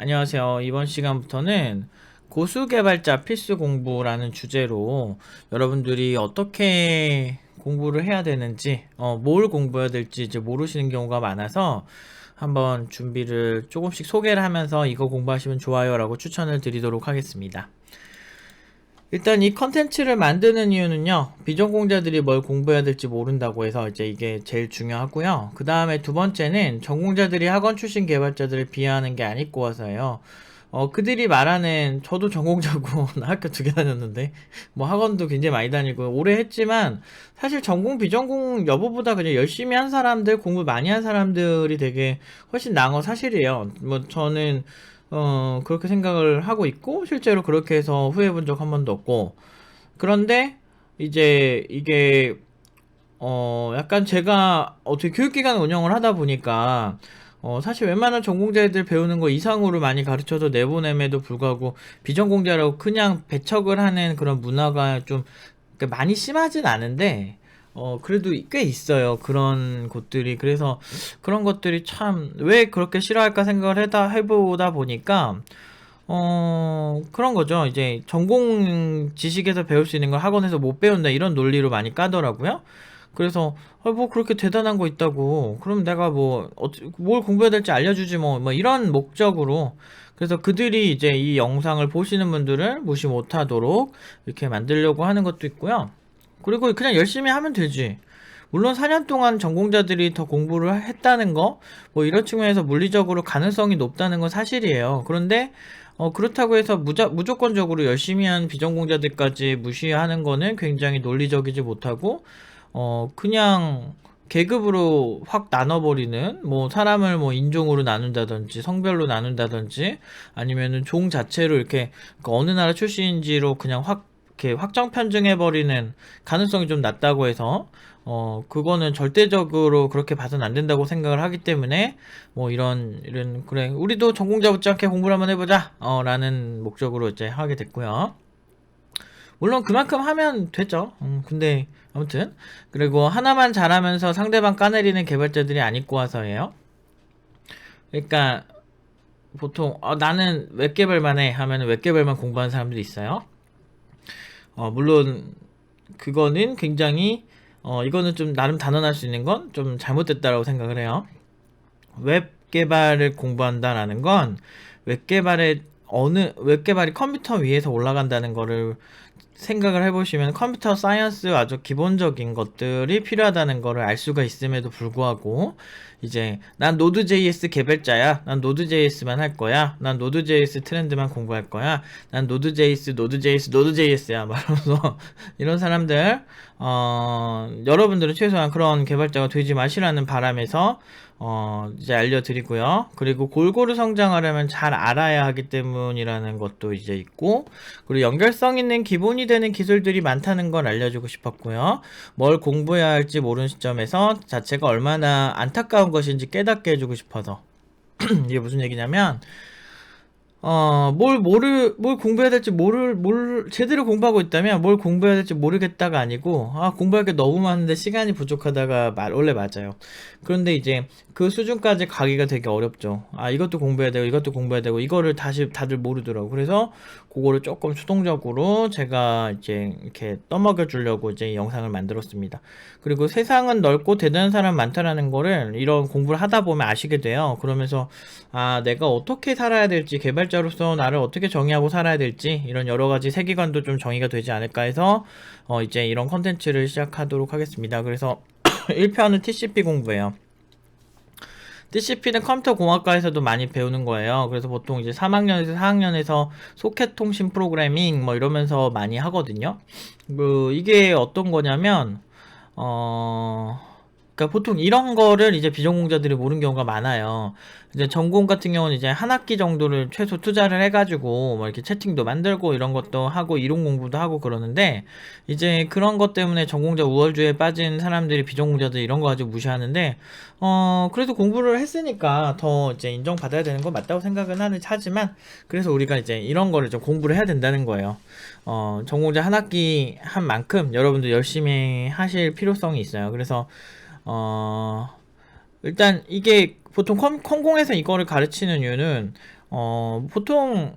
안녕하세요. 이번 시간부터는 고수 개발자 필수 공부라는 주제로 여러분들이 어떻게 공부를 해야 되는지, 뭘 공부해야 될지 이제 모르시는 경우가 많아서 한번 준비를 조금씩 소개를 하면서 이거 공부하시면 좋아요라고 추천을 드리도록 하겠습니다. 일단 이 컨텐츠를 만드는 이유는요, 비전공자들이 뭘 공부해야 될지 모른다고 해서 이제 이게 제일 중요하고요. 그 다음에 두 번째는 전공자들이 학원 출신 개발자들을 비하하는 게 아니고 와서요. 그들이 말하는, 저도 전공자고, 나 학교 2개 다녔는데, 뭐 학원도 굉장히 많이 다니고, 오래 했지만, 사실 전공, 비전공 여부보다 그냥 열심히 한 사람들, 공부 많이 한 사람들이 되게 훨씬 나은 건 사실이에요. 뭐 저는, 그렇게 생각을 하고 있고, 실제로 그렇게 해서 후회해 본 적 한 번도 없고, 그런데, 이제, 이게, 약간 제가 어떻게 교육기관 운영을 하다 보니까, 사실 웬만한 전공자애들 배우는 거 이상으로 많이 가르쳐서 내보냄에도 불구하고, 비전공자라고 그냥 배척을 하는 그런 문화가 좀, 그러니까 많이 심하진 않은데, 그래도 꽤 있어요. 그런 곳들이. 그래서 그런 것들이 참, 왜 그렇게 싫어할까 생각을 해보다 보니까, 그런 거죠. 이제 전공 지식에서 배울 수 있는 걸 학원에서 못 배운다 이런 논리로 많이 까더라고요. 그래서 뭐 그렇게 대단한 거 있다고 그럼 내가 뭐 뭘 공부해야 될지 알려주지 뭐 이런 목적으로 그래서 그들이 이제 이 영상을 보시는 분들을 무시 못하도록 이렇게 만들려고 하는 것도 있고요. 그리고 그냥 열심히 하면 되지. 물론 4년 동안 전공자들이 더 공부를 했다는 거, 뭐 이런 측면에서 물리적으로 가능성이 높다는 건 사실이에요. 그런데 그렇다고 해서 무조건적으로 열심히 한 비전공자들까지 무시하는 거는 굉장히 논리적이지 못하고, 그냥 계급으로 확 나눠버리는, 뭐, 사람을 뭐, 인종으로 나눈다든지, 성별로 나눈다든지, 아니면은 종 자체로 이렇게, 그 어느 나라 출신인지로 그냥 확, 이렇게 확정 편중해버리는 가능성이 좀 낮다고 해서, 그거는 절대적으로 그렇게 봐서는 안 된다고 생각을 하기 때문에, 뭐, 그래, 우리도 전공자 못지않게 공부를 한번 해보자, 라는 목적으로 이제 하게 됐고요. 물론 그만큼 하면 되죠. 근데 아무튼 그리고 하나만 잘하면서 상대방 까내리는 개발자들이 안 입고 와서예요. 그러니까 보통 나는 웹 개발만 해 하면 웹 개발만 공부하는 사람들이 있어요. 물론 그거는 굉장히 이거는 좀 나름 단언할 수 있는 건 좀 잘못됐다라고 생각을 해요. 웹 개발을 공부한다라는 건 웹 개발이 컴퓨터 위에서 올라간다는 거를 생각을 해보시면 컴퓨터 사이언스 아주 기본적인 것들이 필요하다는 거를 알 수가 있음에도 불구하고 이제 난 노드.js 개발자야. 난 노드.js만 할 거야. 난 노드.js 트렌드만 공부할 거야. 난 노드.js야. 말하면서 이런 사람들 여러분들은 최소한 그런 개발자가 되지 마시라는 바람에서 이제 알려드리고요. 그리고 골고루 성장하려면 잘 알아야 하기 때문이라는 것도 이제 있고, 그리고 연결성 있는 기본이 되는 기술들이 많다는 걸 알려주고 싶었고요. 뭘 공부해야 할지 모르는 시점에서 자체가 얼마나 안타까운 것인지 깨닫게 해주고 싶어서. 이게 무슨 얘기냐면, 뭘 공부해야 될지 제대로 공부하고 있다면 뭘 공부해야 될지 모르겠다가 아니고, 공부할 게 너무 많은데 시간이 부족하다가 원래 맞아요. 그런데 이제 그 수준까지 가기가 되게 어렵죠. 이것도 공부해야 되고, 이것도 공부해야 되고, 이거를 다시 다들 모르더라고. 그래서 그거를 조금 수동적으로 제가 이제 이렇게 떠먹여 주려고 이제 이 영상을 만들었습니다. 그리고 세상은 넓고 대단한 사람 많다라는 거를 이런 공부를 하다 보면 아시게 돼요. 그러면서 내가 어떻게 살아야 될지, 개발자로서 나를 어떻게 정의하고 살아야 될지 이런 여러 가지 세계관도 좀 정의가 되지 않을까 해서 이제 이런 컨텐츠를 시작하도록 하겠습니다. 그래서 1편은 TCP 공부예요. TCP는 컴퓨터 공학과에서도 많이 배우는 거예요. 그래서 보통 이제 3학년에서 4학년에서 소켓 통신 프로그래밍 뭐 이러면서 많이 하거든요. 이게 어떤 거냐면 그러니까 보통 이런 거를 이제 비전공자들이 모르는 경우가 많아요. 이제 전공 같은 경우는 이제 한 학기 정도를 최소 투자를 해가지고 뭐 이렇게 채팅도 만들고 이런 것도 하고 이론 공부도 하고 그러는데 이제 그런 것 때문에 전공자 우월주의에 빠진 사람들이 비전공자들 이런 거 가지고 무시하는데 그래도 공부를 했으니까 더 이제 인정받아야 되는 거 맞다고 생각은 하지만 그래서 우리가 이제 이런 거를 좀 공부를 해야 된다는 거예요. 전공자 한 학기 한 만큼 여러분들 열심히 하실 필요성이 있어요. 그래서 일단 이게 보통 컴공에서 이거를 가르치는 이유는 보통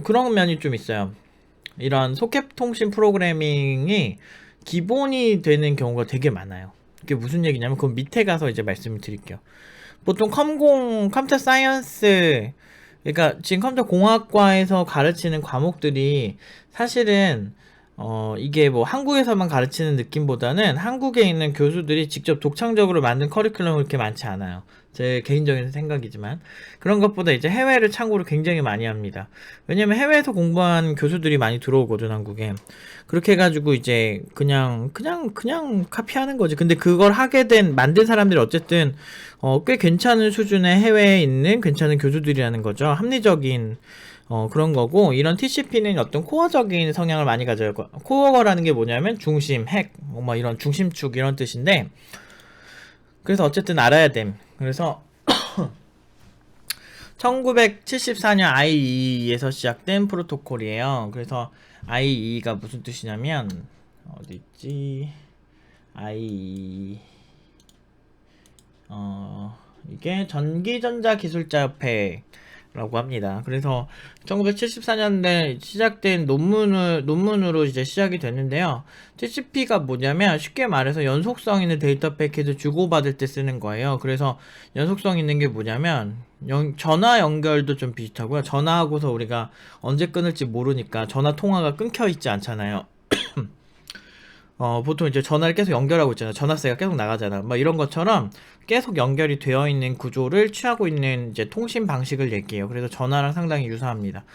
그런 면이 좀 있어요. 이런 소켓 통신 프로그래밍이 기본이 되는 경우가 되게 많아요. 그게 무슨 얘기냐면 그 밑에 가서 이제 말씀을 드릴게요. 보통 컴퓨터 사이언스, 그러니까 지금 컴퓨터 공학과에서 가르치는 과목들이 사실은 이게 뭐 한국에서만 가르치는 느낌보다는 한국에 있는 교수들이 직접 독창적으로 만든 커리큘럼이 그렇게 많지 않아요. 제 개인적인 생각이지만 그런 것보다 이제 해외를 참고로 굉장히 많이 합니다. 왜냐면 해외에서 공부한 교수들이 많이 들어오거든, 한국에. 그렇게 해가지고 이제 그냥 카피하는 거지. 근데 그걸 만든 사람들이 어쨌든 꽤 괜찮은 수준의 해외에 있는 괜찮은 교수들이라는 거죠. 합리적인 그런 거고, 이런 TCP는 어떤 코어적인 성향을 많이 가져요. 코어라는 게 뭐냐면 중심, 핵, 뭐 이런 중심축 이런 뜻인데, 그래서 어쨌든 알아야 됨. 그래서 1974년 IEE에서 시작된 프로토콜이에요. 그래서 IEE가 무슨 뜻이냐면 어디 있지? IEEE 이게 전기전자기술자협회라고 합니다. 그래서 1974년대 시작된 논문으로 이제 시작이 됐는데요. TCP가 뭐냐면 쉽게 말해서 연속성 있는 데이터 패킷을 주고받을 때 쓰는 거예요. 그래서 연속성 있는 게 뭐냐면 전화 연결도 좀 비슷하고요. 전화하고서 우리가 언제 끊을지 모르니까 전화 통화가 끊겨 있지 않잖아요. 보통 이제 전화를 계속 연결하고 있잖아요. 전화세가 계속 나가잖아. 뭐 이런 것처럼 계속 연결이 되어 있는 구조를 취하고 있는 이제 통신 방식을 얘기해요. 그래서 전화랑 상당히 유사합니다.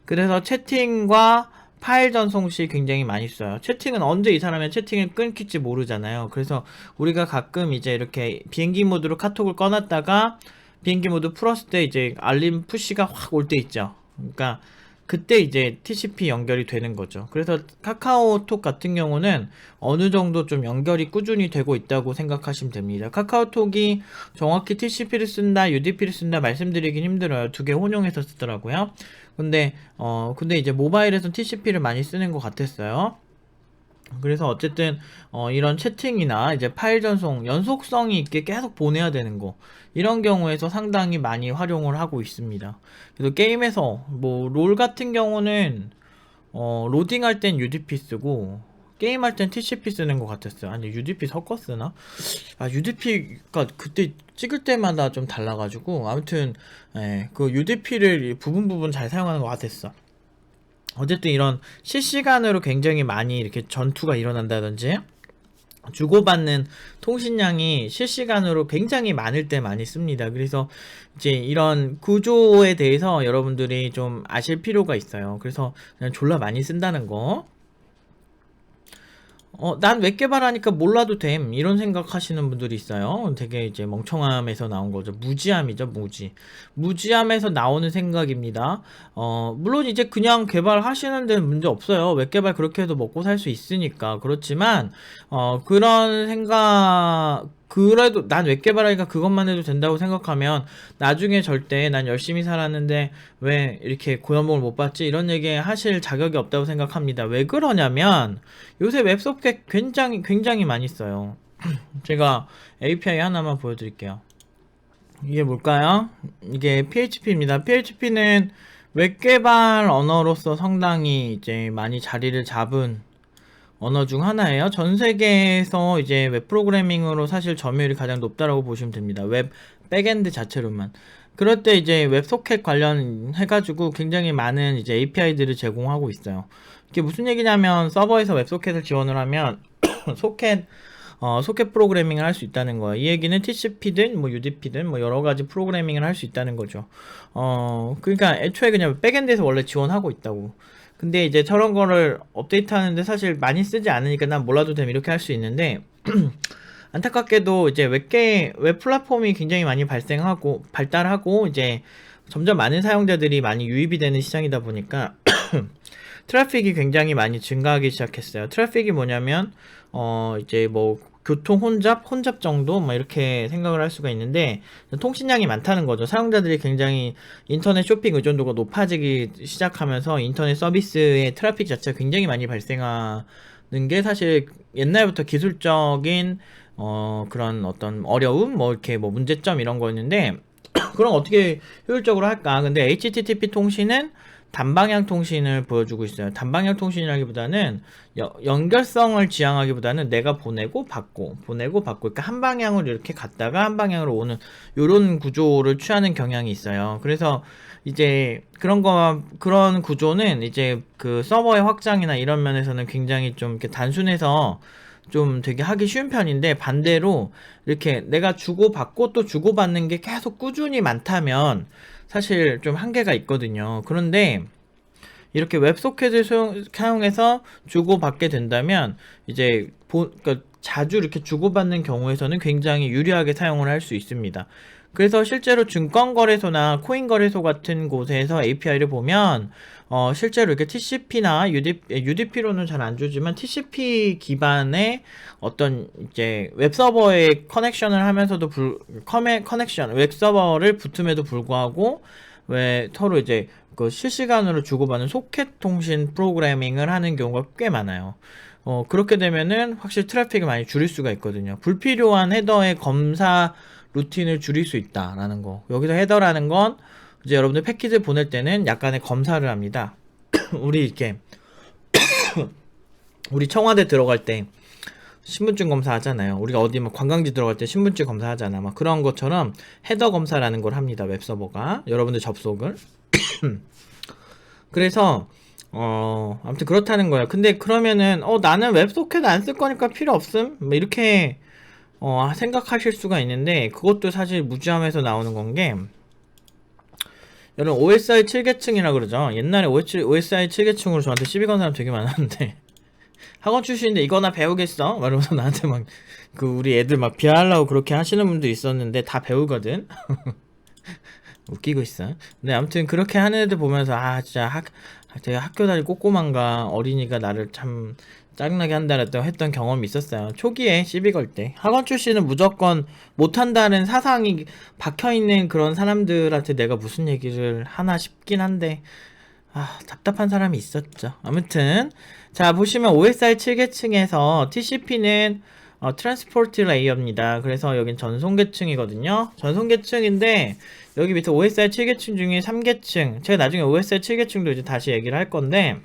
그래서 채팅과 파일 전송 시 굉장히 많이 써요. 채팅은 언제 이 사람의 채팅을 끊길지 모르잖아요. 그래서 우리가 가끔 이제 이렇게 비행기 모드로 카톡을 꺼놨다가 비행기 모드 풀었을 때 이제 알림 푸시가 확 올 때 있죠. 그러니까 그때 이제 TCP 연결이 되는 거죠. 그래서 카카오톡 같은 경우는 어느 정도 좀 연결이 꾸준히 되고 있다고 생각하시면 됩니다. 카카오톡이 정확히 TCP를 쓴다, UDP를 쓴다 말씀드리긴 힘들어요. 두 개 혼용해서 쓰더라고요. 근데 이제 모바일에서 TCP를 많이 쓰는 것 같았어요. 그래서 어쨌든 이런 채팅이나 이제 파일 전송 연속성이 있게 계속 보내야 되는 거, 이런 경우에서 상당히 많이 활용을 하고 있습니다. 그래서 게임에서 뭐 롤 같은 경우는 로딩할 땐 UDP 쓰고 게임할 땐 TCP 쓰는 것 같았어요. 아니, UDP 섞어 쓰나? UDP가 그때 찍을 때마다 좀 달라가지고 아무튼 그 UDP를 부분 잘 사용하는 것 같았어. 어쨌든 이런 실시간으로 굉장히 많이 이렇게 전투가 일어난다든지 주고받는 통신량이 실시간으로 굉장히 많을 때 많이 씁니다. 그래서 이제 이런 구조에 대해서 여러분들이 좀 아실 필요가 있어요. 그래서 그냥 졸라 많이 쓴다는 거. 난 웹 개발하니까 몰라도 됨, 이런 생각하시는 분들이 있어요. 되게 이제 멍청함에서 나온 거죠. 무지함이죠, 무지함에서 나오는 생각입니다. 물론 이제 그냥 개발하시는 데는 문제 없어요. 웹 개발 그렇게 해도 먹고 살 수 있으니까. 그렇지만 그런 생각, 그래도 난 웹 개발하니까 그것만 해도 된다고 생각하면 나중에 절대 난 열심히 살았는데 왜 이렇게 고연봉을 못 받지, 이런 얘기 하실 자격이 없다고 생각합니다. 왜 그러냐면 요새 웹소켓 굉장히 많이 써요. 제가 API 하나만 보여드릴게요. 이게 뭘까요? 이게 PHP입니다. PHP는 웹 개발 언어로서 상당히 이제 많이 자리를 잡은 언어 중 하나예요. 전 세계에서 이제 웹 프로그래밍으로 사실 점유율이 가장 높다라고 보시면 됩니다. 웹 백엔드 자체로만. 그럴 때 이제 웹소켓 관련해가지고 굉장히 많은 이제 API들을 제공하고 있어요. 이게 무슨 얘기냐면 서버에서 웹소켓을 지원을 하면 소켓 프로그래밍을 할 수 있다는 거예요. 이 얘기는 TCP든 뭐 UDP든 뭐 여러 가지 프로그래밍을 할 수 있다는 거죠. 그러니까 애초에 그냥 백엔드에서 원래 지원하고 있다고. 근데 이제 저런 거를 업데이트 하는데 사실 많이 쓰지 않으니까 난 몰라도 됨, 이렇게 할 수 있는데 안타깝게도 이제 웹 플랫폼이 굉장히 많이 발달하고 이제 점점 많은 사용자들이 많이 유입이 되는 시장이다 보니까 트래픽이 굉장히 많이 증가하기 시작했어요. 트래픽이 뭐냐면 이제 뭐 교통 혼잡 정도 뭐 이렇게 생각을 할 수가 있는데, 통신량이 많다는 거죠. 사용자들이 굉장히 인터넷 쇼핑 의존도가 높아지기 시작하면서 인터넷 서비스의 트래픽 자체가 굉장히 많이 발생하는 게 사실 옛날부터 기술적인 그런 어떤 어려움 뭐 이렇게 뭐 문제점 이런 거였는데, 그럼 어떻게 효율적으로 할까? 근데 HTTP 통신은 단방향 통신을 보여주고 있어요. 단방향 통신이라기보다는 연결성을 지향하기보다는 내가 보내고 받고 보내고 받고, 그러니까 한 방향으로 이렇게 갔다가 한 방향으로 오는 요런 구조를 취하는 경향이 있어요. 그래서 이제 그런 구조는 이제 그 서버의 확장이나 이런 면에서는 굉장히 좀 이렇게 단순해서 좀 되게 하기 쉬운 편인데, 반대로 이렇게 내가 주고받고 또 주고받는 게 계속 꾸준히 많다면 사실 좀 한계가 있거든요. 그런데 이렇게 웹소켓을 사용해서 주고받게 된다면 이제 그러니까 자주 이렇게 주고받는 경우에서는 굉장히 유리하게 사용을 할 수 있습니다. 그래서 실제로 증권거래소나 코인거래소 같은 곳에서 API를 보면 실제로 이렇게 TCP나 UDP로는 잘 안 주지만 TCP 기반의 어떤 이제 웹서버에 커넥션을 하면서도 웹서버를 붙음에도 불구하고 왜 서로 이제 그 실시간으로 주고받는 소켓 통신 프로그래밍을 하는 경우가 꽤 많아요. 그렇게 되면은 확실히 트래픽을 많이 줄일 수가 있거든요. 불필요한 헤더의 검사 루틴을 줄일 수 있다라는 거. 여기서 헤더라는 건 이제 여러분들 패키지 보낼 때는 약간의 검사를 합니다. 우리 청와대 들어갈 때 신분증 검사 하잖아요. 우리가 어디 막 관광지 들어갈 때 신분증 검사 하잖아. 막 그런 것처럼 헤더 검사라는 걸 합니다. 웹서버가 여러분들 접속을. 그래서 아무튼 그렇다는 거예요. 근데 그러면은 나는 웹소켓 안 쓸 거니까 필요 없음? 뭐 이렇게 생각하실 수가 있는데, 그것도 사실 무지함에서 나오는 건 게, 여러분 OSI 7계층이라 그러죠. 옛날에 OSI 7계층으로 저한테 시비 건 사람 되게 많았는데 학원 출신인데 이거나 배우겠어? 말하면서 나한테 막 그 우리 애들 막 비하하려고 그렇게 하시는 분도 있었는데 다 배우거든. 웃기고 있어. 근데 아무튼 그렇게 하는 애들 보면서 진짜 제가 학교 다닐 꼬꼬만가 어린이가 나를 참 짜증나게 했던 경험이 있었어요. 초기에 시비 걸 때. 학원 출신은 무조건 못한다는 사상이 박혀있는 그런 사람들한테 내가 무슨 얘기를 하나 싶긴 한데, 답답한 사람이 있었죠. 아무튼 자, 보시면 OSI 7계층에서 TCP는 트랜스포트 레이어입니다. 그래서 여긴 전송계층이거든요. 전송계층인데 여기 밑에 OSI 7계층 중에 3계층, 제가 나중에 OSI 7계층도 이제 다시 얘기를 할 건데,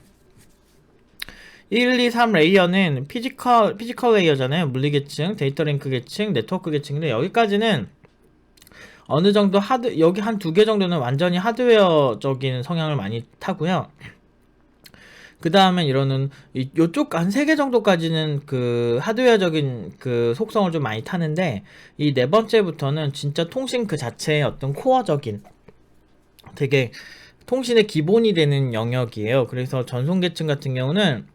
1, 2, 3 레이어는 피지컬 레이어잖아요. 물리계층, 데이터 링크 계층, 네트워크 계층인데, 여기까지는 어느 정도 여기 한 두 개 정도는 완전히 하드웨어적인 성향을 많이 타고요. 그 다음에 이러는 요쪽 한 3개 정도까지는 그 하드웨어적인 그 속성을 좀 많이 타는데, 이 네 번째부터는 진짜 통신 그 자체의 어떤 코어적인 되게 통신의 기본이 되는 영역이에요. 그래서 전송계층 같은 경우는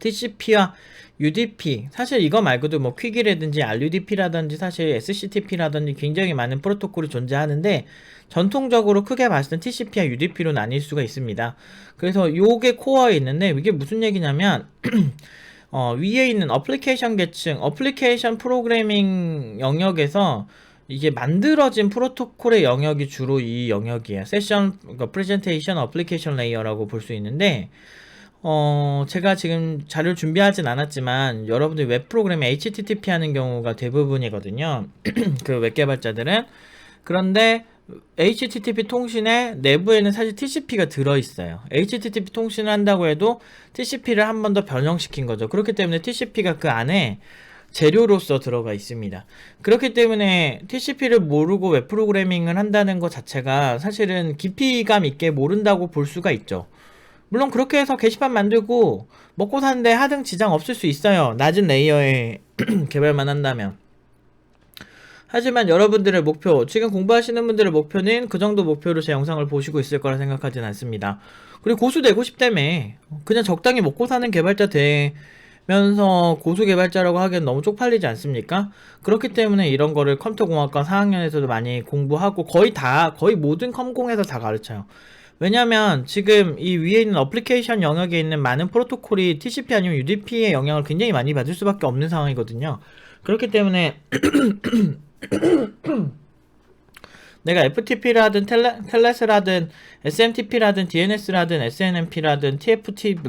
TCP와 UDP, 사실 이거 말고도 뭐 퀵이라든지 RUDP라든지 사실 SCTP라든지 굉장히 많은 프로토콜이 존재하는데, 전통적으로 크게 봤을 땐 TCP와 UDP로 나뉠 수가 있습니다. 그래서 요게 코어에 있는데, 이게 무슨 얘기냐면 위에 있는 어플리케이션 계층, 어플리케이션 프로그래밍 영역에서 이게 만들어진 프로토콜의 영역이 주로 이 영역이에요. 세션, 그러니까 프레젠테이션 어플리케이션 레이어라고 볼 수 있는데, 제가 지금 자료를 준비하진 않았지만 여러분들 웹 프로그램에 HTTP 하는 경우가 대부분이거든요. 그 웹 개발자들은. 그런데 HTTP 통신의 내부에는 사실 TCP가 들어있어요. HTTP 통신을 한다고 해도 TCP를 한 번 더 변형시킨 거죠. 그렇기 때문에 TCP가 그 안에 재료로서 들어가 있습니다. 그렇기 때문에 TCP를 모르고 웹 프로그래밍을 한다는 것 자체가 사실은 깊이감 있게 모른다고 볼 수가 있죠. 물론 그렇게 해서 게시판 만들고 먹고 사는데 하등 지장 없을 수 있어요. 낮은 레이어에 개발만 한다면. 하지만 여러분들의 목표, 지금 공부하시는 분들의 목표는 그 정도 목표로 제 영상을 보시고 있을 거라 생각하진 않습니다. 그리고 고수 되고 싶다며. 그냥 적당히 먹고 사는 개발자 되면서 고수 개발자라고 하기엔 너무 쪽팔리지 않습니까? 그렇기 때문에 이런 거를 컴퓨터공학과 4학년에서도 많이 공부하고 거의 모든 컴공에서 다 가르쳐요. 왜냐면 지금 이 위에 있는 어플리케이션 영역에 있는 많은 프로토콜이 TCP 아니면 UDP의 영향을 굉장히 많이 받을 수밖에 없는 상황이거든요. 그렇기 때문에 내가 FTP라든 텔넷이라든 SMTP라든 DNS라든 SNMP라든 TFT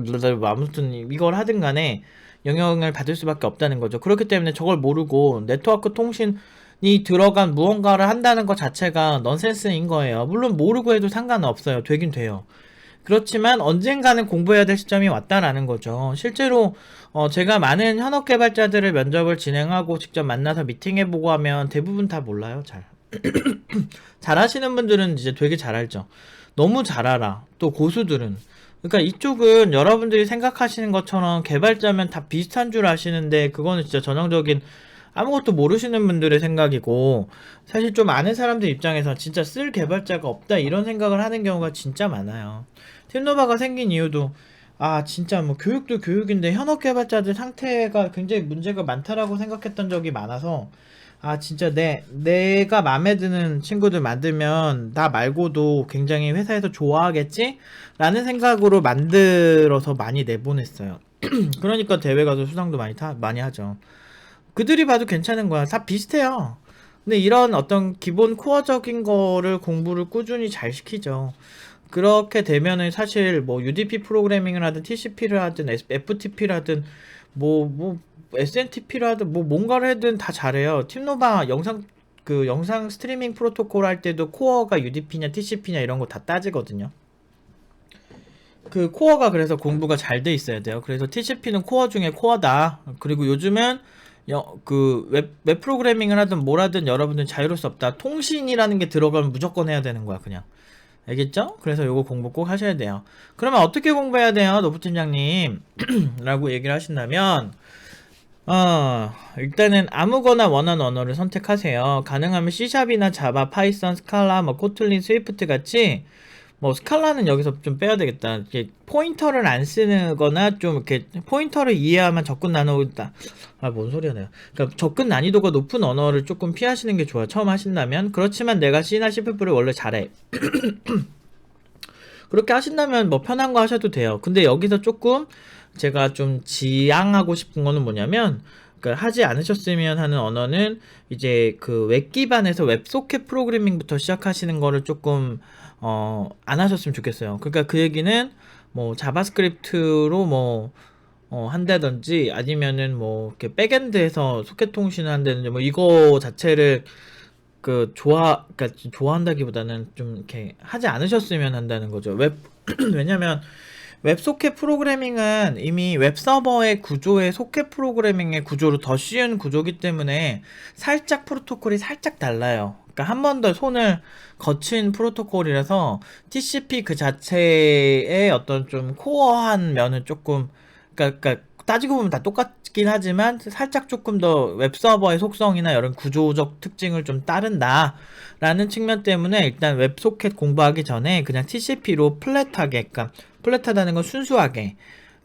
아무튼 이걸 하든 간에 영향을 받을 수밖에 없다는 거죠. 그렇기 때문에 저걸 모르고 네트워크 통신 들어간 무언가를 한다는 것 자체가 넌센스인 거예요. 물론 모르고 해도 상관은 없어요. 되긴 돼요. 그렇지만 언젠가는 공부해야 될 시점이 왔다라는 거죠. 실제로 제가 많은 현업 개발자들을 면접을 진행하고 직접 만나서 미팅해보고 하면 대부분 다 몰라요. 잘하시는 분들은 이제 되게 잘 알죠. 너무 잘 알아. 또 고수들은. 그러니까 이쪽은 여러분들이 생각하시는 것처럼 개발자면 다 비슷한 줄 아시는데 그거는 진짜 전형적인 아무것도 모르시는 분들의 생각이고, 사실 좀 아는 사람들 입장에서 진짜 쓸 개발자가 없다 이런 생각을 하는 경우가 진짜 많아요. 팀노바가 생긴 이유도 진짜 뭐 교육도 교육인데 현업 개발자들 상태가 굉장히 문제가 많다라고 생각했던 적이 많아서 진짜 내가 마음에 드는 친구들 만들면 나 말고도 굉장히 회사에서 좋아하겠지? 라는 생각으로 만들어서 많이 내보냈어요. 그러니까 대회 가서 수상도 많이 하죠. 그들이 봐도 괜찮은 거야. 다 비슷해요. 근데 이런 어떤 기본 코어적인 거를 공부를 꾸준히 잘 시키죠. 그렇게 되면은 사실 뭐 UDP 프로그래밍을 하든 TCP를 하든 FTP를 하든 뭐 SNTP를 하든 뭐 뭔가를 하든 다 잘해요. 팀노바 영상 스트리밍 프로토콜 할 때도 코어가 UDP냐 TCP냐 이런 거 다 따지거든요. 그 코어가 그래서 공부가 잘 돼 있어야 돼요. 그래서 TCP는 코어 중에 코어다. 그리고 요즘은 웹 프로그래밍을 하든 뭘 하든 여러분들 자유로울 수 없다. 통신이라는 게 들어가면 무조건 해야 되는 거야, 그냥. 알겠죠? 그래서 요거 공부 꼭 하셔야 돼요. 그러면 어떻게 공부해야 돼요, 노부 팀장님? 라고 얘기를 하신다면, 일단은 아무거나 원하는 언어를 선택하세요. 가능하면 C샵이나 자바, 파이썬, 스칼라, 뭐 코틀린, 스위프트 같이 뭐 스칼라는 여기서 좀 빼야 되겠다. 이렇게 포인터를 안 쓰는 거나 좀 이렇게 포인터를 이해하면 접근 난이도다. 뭔 소리야 내가. 그러니까 접근 난이도가 높은 언어를 조금 피하시는 게 좋아요. 처음 하신다면. 그렇지만 내가 C나 C++를 원래 잘해. 그렇게 하신다면 뭐 편한 거 하셔도 돼요. 근데 여기서 조금 제가 좀 지향하고 싶은 거는 뭐냐면, 그러니까 하지 않으셨으면 하는 언어는 이제 그 웹 기반에서 웹소켓 프로그래밍부터 시작하시는 거를 조금 안 하셨으면 좋겠어요. 그러니까 그 얘기는 뭐 자바스크립트로 뭐 한다든지 아니면은 뭐 이렇게 백엔드에서 소켓 통신을 한다든지 뭐 이거 자체를 그러니까 좋아한다기보다는 좀 이렇게 하지 않으셨으면 한다는 거죠. 왜냐면 웹소켓 프로그래밍은 이미 웹서버의 구조의 소켓 프로그래밍의 구조로 더 쉬운 구조기 때문에 살짝 프로토콜이 살짝 달라요. 그러니까 한 번 더 손을 거친 프로토콜이라서 TCP 그 자체의 어떤 좀 코어한 면은 조금 그러니까 따지고 보면 다 똑같긴 하지만 살짝 조금 더 웹서버의 속성이나 이런 구조적 특징을 좀 따른다 라는 측면 때문에 일단 웹소켓 공부하기 전에 그냥 TCP로 플랫하게, 그러니까 플랫하다는 건 순수하게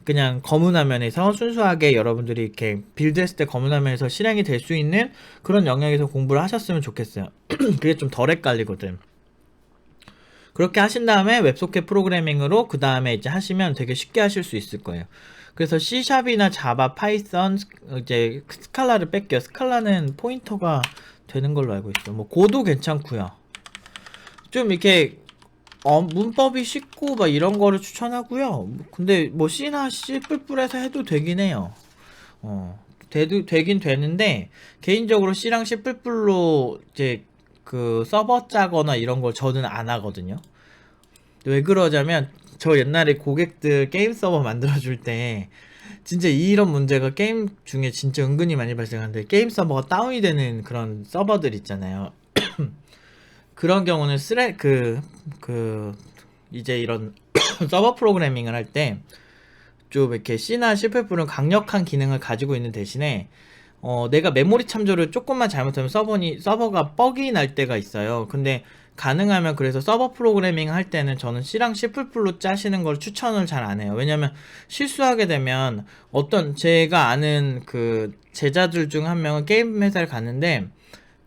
그냥 검은 화면에서 순수하게 여러분들이 이렇게 빌드했을 때 검은 화면에서 실행이 될 수 있는 그런 영역에서 공부를 하셨으면 좋겠어요. 그게 좀 덜 헷갈리거든. 그렇게 하신 다음에 웹소켓 프로그래밍으로 그 다음에 이제 하시면 되게 쉽게 하실 수 있을 거예요. 그래서 C샵이나 자바, 파이썬, 이제 스칼라를 뺄게요. 스칼라는 포인터가 되는 걸로 알고 있어요. 뭐 고도 괜찮고요. 좀 이렇게 문법이 쉽고 막 이런 거를 추천하고요. 근데 뭐 C나 C++에서 해도 되긴 해요. 되긴 되는데 개인적으로 C랑 C++로 이제 그 서버 짜거나 이런 걸 저는 안 하거든요. 왜 그러자면 저 옛날에 고객들 게임 서버 만들어줄 때 진짜 이런 문제가 게임 중에 진짜 은근히 많이 발생하는데, 게임 서버가 다운이 되는 그런 서버들 있잖아요. 그런 경우는 이제 이런 서버 프로그래밍을 할 때 좀 이렇게 C나 C++는 강력한 기능을 가지고 있는 대신에 내가 메모리 참조를 조금만 잘못하면 서버가 뻑이 날 때가 있어요. 근데 가능하면 그래서 서버 프로그래밍 할 때는 저는 C랑 C++로 짜시는 걸 추천을 잘 안 해요. 왜냐면 실수하게 되면 제가 아는 그 제자들 중 한 명은 게임 회사를 갔는데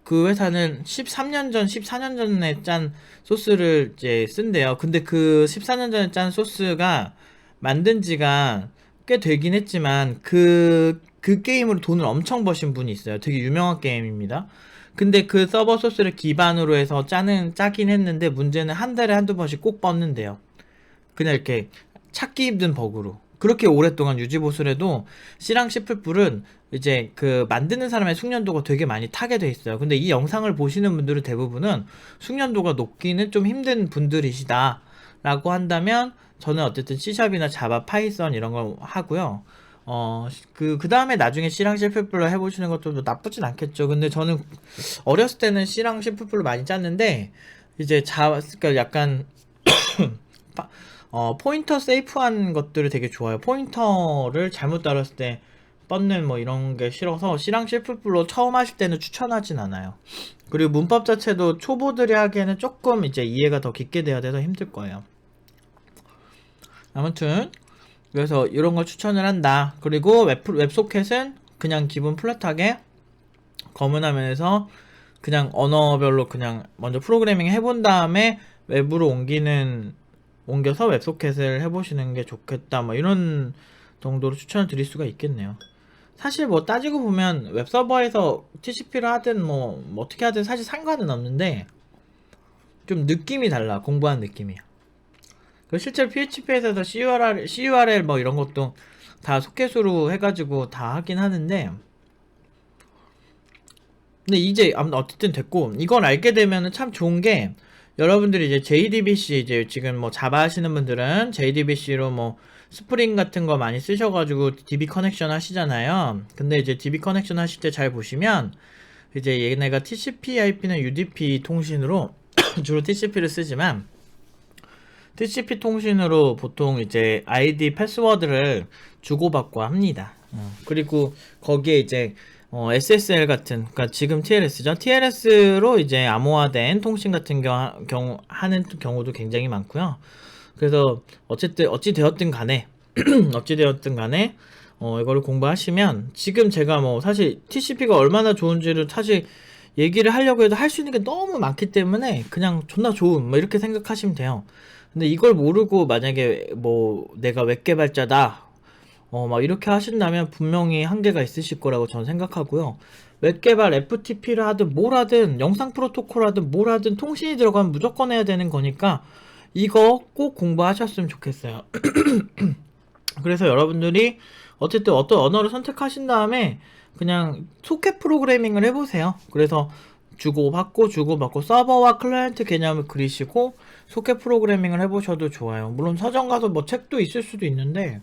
그 회사는 13년 전, 14년 전에 짠 소스를 이제 쓴대요. 근데 그 14년 전에 짠 소스가 만든 지가 꽤 되긴 했지만 그 게임으로 돈을 엄청 버신 분이 있어요. 되게 유명한 게임입니다. 근데 그 서버 소스를 기반으로 해서 짜긴 했는데 문제는 한 달에 한두 번씩 꼭 뻗는데요. 그냥 이렇게 찾기 힘든 버그로. 그렇게 오랫동안 유지보수를 해도 C랑 C+은 이제 그 만드는 사람의 숙련도가 되게 많이 타게 돼 있어요. 근데 이 영상을 보시는 분들은 대부분은 숙련도가 높기는 좀 힘든 분들이시다 라고 한다면 저는 어쨌든 C샵이나 자바, 파이썬 이런 걸 하고요. 그 다음에 나중에 C랑 C++로 해보시는 것도 나쁘진 않겠죠. 근데 저는 어렸을 때는 C랑 C++로 많이 짰는데, 이제 그러니까 약간, 포인터 세이프한 것들을 되게 좋아해요. 포인터를 잘못 다뤘을 때 뻗는 뭐 이런 게 싫어서 C랑 C++로 처음 하실 때는 추천하진 않아요. 그리고 문법 자체도 초보들이 하기에는 조금 이제 이해가 더 깊게 돼야 돼서 힘들 거예요. 아무튼 그래서 이런 걸 추천을 한다. 그리고 웹소켓은 그냥 기본 플랫하게 검은 화면에서 그냥 언어별로 그냥 먼저 프로그래밍 해본 다음에 웹으로 옮겨서 웹소켓을 해보시는 게 좋겠다. 뭐 이런 정도로 추천을 드릴 수가 있겠네요. 사실 뭐 따지고 보면 웹서버에서 TCP를 하든 뭐 어떻게 하든 사실 상관은 없는데 좀 느낌이 달라. 공부하는 느낌이. 실제로 PHP에서 CURL 뭐 이런 것도 다 소켓으로 해가지고 다 하긴 하는데, 근데 이제 어쨌든 됐고, 이걸 알게 되면은 참 좋은 게, 여러분들이 이제 JDBC 이제 지금 뭐 자바 하시는 분들은 JDBC로 뭐 스프링 같은 거 많이 쓰셔가지고 DB 커넥션 하시잖아요. 근데 이제 DB 커넥션 하실 때 잘 보시면 이제 얘네가 TCP/IP는 UDP 통신으로 주로 TCP를 쓰지만 TCP 통신으로 보통 이제 아이디 패스워드를 주고받고 합니다. 그리고 거기에 이제 SSL 같은, 그러니까 지금 TLS죠. TLS로 이제 암호화된 통신 같은 경우 하는 경우도 굉장히 많고요. 그래서 어찌 되었든 간에 이거를 공부하시면, 지금 제가 뭐 사실 TCP가 얼마나 좋은지를 사실 얘기를 하려고 해도 할 수 있는 게 너무 많기 때문에 그냥 존나 좋음 뭐 이렇게 생각하시면 돼요. 근데 이걸 모르고 만약에 뭐 내가 웹 개발자다 막 이렇게 하신다면 분명히 한계가 있으실 거라고 저는 생각하고요. 웹 개발 FTP를 하든 뭘 하든 영상 프로토콜 하든 뭘 하든 통신이 들어가면 무조건 해야 되는 거니까 이거 꼭 공부하셨으면 좋겠어요. 그래서 여러분들이 어쨌든 어떤 언어를 선택하신 다음에 그냥 소켓 프로그래밍을 해보세요. 그래서 주고받고 서버와 클라이언트 개념을 그리시고 소켓 프로그래밍을 해보셔도 좋아요. 물론 서점 가서 뭐 책도 있을 수도 있는데,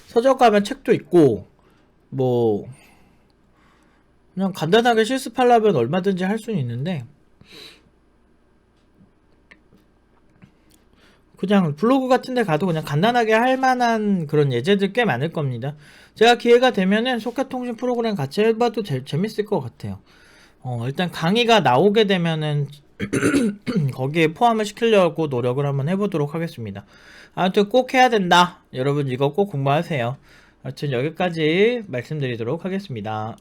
서점 가면 책도 있고 뭐 그냥 간단하게 실습하려면 얼마든지 할 수는 있는데, 그냥 블로그 같은 데 가도 그냥 간단하게 할 만한 그런 예제들 꽤 많을 겁니다. 제가 기회가 되면은 소켓 통신 프로그램 같이 해봐도 재밌을 것 같아요. 일단 강의가 나오게 되면은 거기에 포함을 시키려고 노력을 한번 해보도록 하겠습니다. 아무튼 꼭 해야 된다. 여러분 이거 꼭 공부하세요. 하여튼 여기까지 말씀드리도록 하겠습니다.